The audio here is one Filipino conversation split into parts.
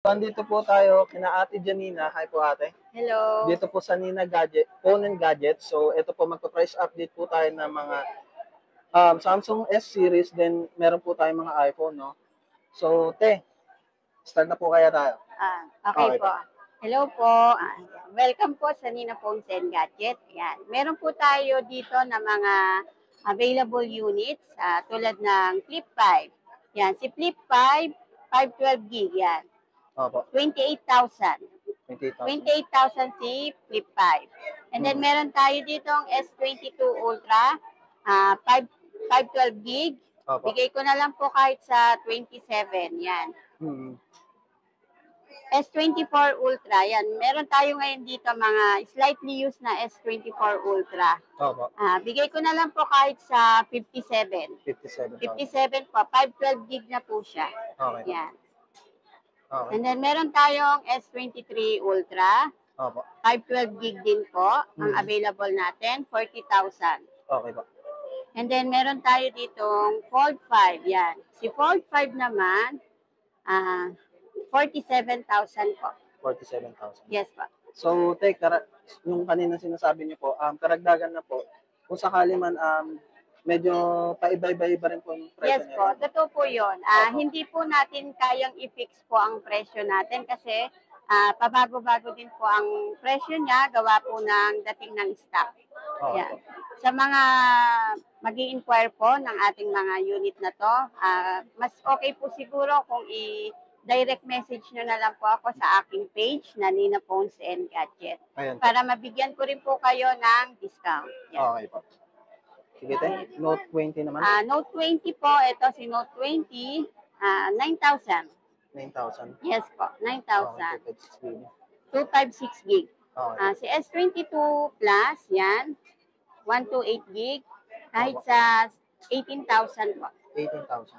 Andito po tayo kina Ate Janina. Hi po ate. Hello. Dito po sa Nina Gadget, Phone and Gadget. So ito po magpa-price update po tayo ng mga Samsung S series, then meron po tayong mga iPhone, no? So, start na po kaya tayo. Okay Okay po. po. Hello po. Welcome po sa Nina Phones and Gadget. Yan. Meron po tayo dito na mga available units tulad ng Flip 5. Yan. Si Flip 5, 512 gig yan. Opo, 28,000. 28,000. 28,000 si Flip 5. And then meron tayo dito ang S22 Ultra, 512 gig. Opo. Bigay ko na lang po kahit sa 27. Yan. Hmm. S24 Ultra, yan. Meron tayo ngayon dito mga slightly used na S24 Ultra. Opo, Bigay ko na lang po kahit sa 57. 57,000. 57 po, 512 gig na po siya. Okay. Yan. Okay. And then meron tayong S23 Ultra, Opo. 512 gig din po. Ang available natin, 40,000. Okay po. And then meron tayo ditong Fold 5, yan. Si Fold 5 naman, 47,000 po. 47,000. Yes po. So, yung kanina sinasabi niyo po, karagdagan na po, kung sakali man, medyo paiba-iba rin po yung presyo Yes po, niya. totoo po yun. Hindi po natin kayang i-fix po ang presyo natin kasi pabago-bago din po ang presyo niya, gawa po ng dating ng stock. Okay Yan. po. Sa mga mag-i-inquire po ng ating mga unit na to, mas okay po siguro kung direct message nyo na lang po ako sa aking page na Nina Phones and Gadget Ayan po. para mabigyan ko rin po kayo ng discount. Yan. Okay po. Sige, Note 20 naman. Note 20 po, ito si Note 20, 9,000. 9,000. Yes po, 9,000. Okay, 256 gig. okay. Si S22 Plus, yan, 128 gig, kahit sa 18,000 po. 18,000.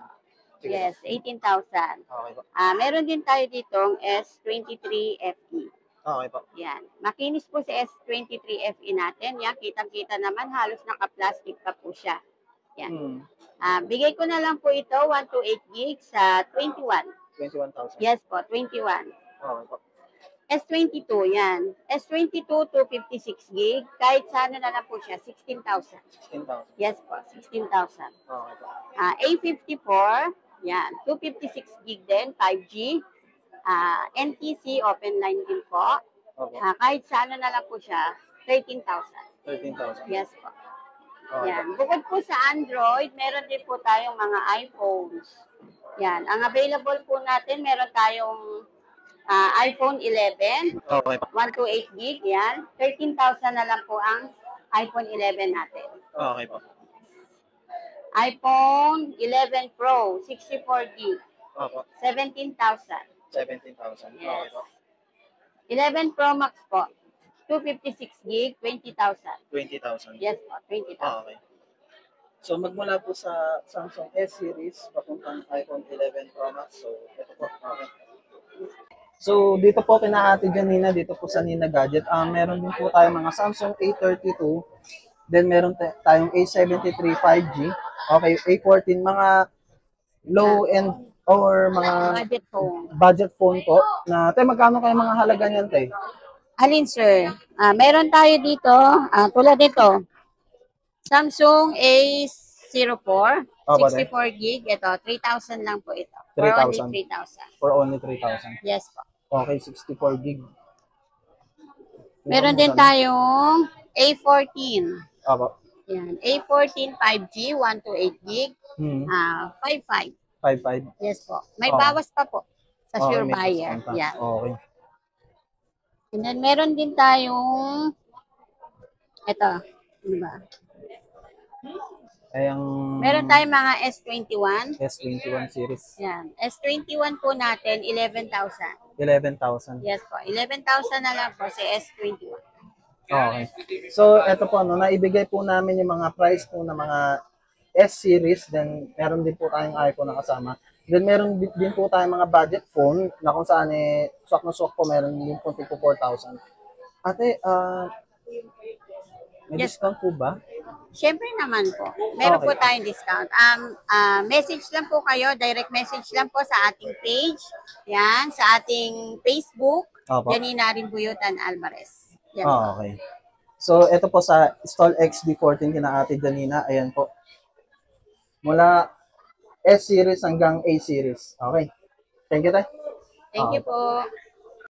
Sige. Yes, 18,000. Okay po. Meron din tayo ditong S23 FE. Okay po. Yan. Makinis po si S23 FE natin. Yan, kitang-kita naman, halos naka-plastic pa po siya. Yan. Bigay ko na lang po ito, 128 gig sa 21. 21,000. Yes po, 21. Okay po. S22, yan. S22 256 gig, kahit sa ano na lang po siya, 16,000. 16,000. Yes po, 16,000. Okay po. A54, yan, 256 gig din, 5G. NTC, open line din po. Okay. Kahit sa ano na lang po siya, 13,000. 13,000. Yes po. Okay Yan. Bukod po sa Android, meron din po tayong mga iPhones. Yan. Ang available po natin, meron tayong iPhone 11, po. Okay po. 128 gig, yan. 13,000 na lang po ang iPhone 11 natin. Okay po. iPhone 11 Pro, 64 gig, Okay po. 17,000. 17,000. Okay Yes. po. 11 Pro Max po, 256 gig, 20,000. 20,000. Yes po, 20,000. Okay. So, magmula po sa Samsung S series, papuntang iPhone 11 Pro Max. So, ito po. Okay. So, dito po kina Ate Janina, dito po sa Nina Gadget, meron din po tayo mga Samsung A32, then meron tayong A73 5G, okay, A14, mga low-end or mga Budget phone. po, na, magkano kayo mga halaga niyan, te? Alin, sir? Meron tayo dito, tulad nito, Samsung A04, Opo, 64 gig, ito, 3,000 lang po ito. 3,000. For only 3,000. For only 3,000. Yes po. Okay, 64 gig. Meron din tayong A14. Opo. Yan, A14 5G, 128 gig, 55. 5,500. Yes po. May Oh. bawas pa po sa Okay, sure may buyer. discount pa. Yan. Okay. And then meron din tayong ito, diba? Ay, ang Meron tayong mga S21. S21 series. Yan. S21 po natin, 11,000. 11,000. Yes po. 11,000 na lang po sa S21. Okay. So, eto po, no, naibigay po namin yung mga price po ng mga S series. Then, meron din po tayong iPhone na kasama. Then, meron din po tayong mga budget phone na kung saan swak na swak po, meron din po tipo 4,000. Ate, May Yes. discount po ba? Siyempre naman po. Meron Okay. po tayong discount. Message lang po kayo, direct message lang po sa ating page. Yan, sa ating Facebook, Opo. Janina Rimbuyutan Alvarez. Yan. Okay. So, ito po sa stall XB14 kina Ate Janina. Ayan po. Mula S series hanggang A series. Okay. Thank you, Tay. Thank you po.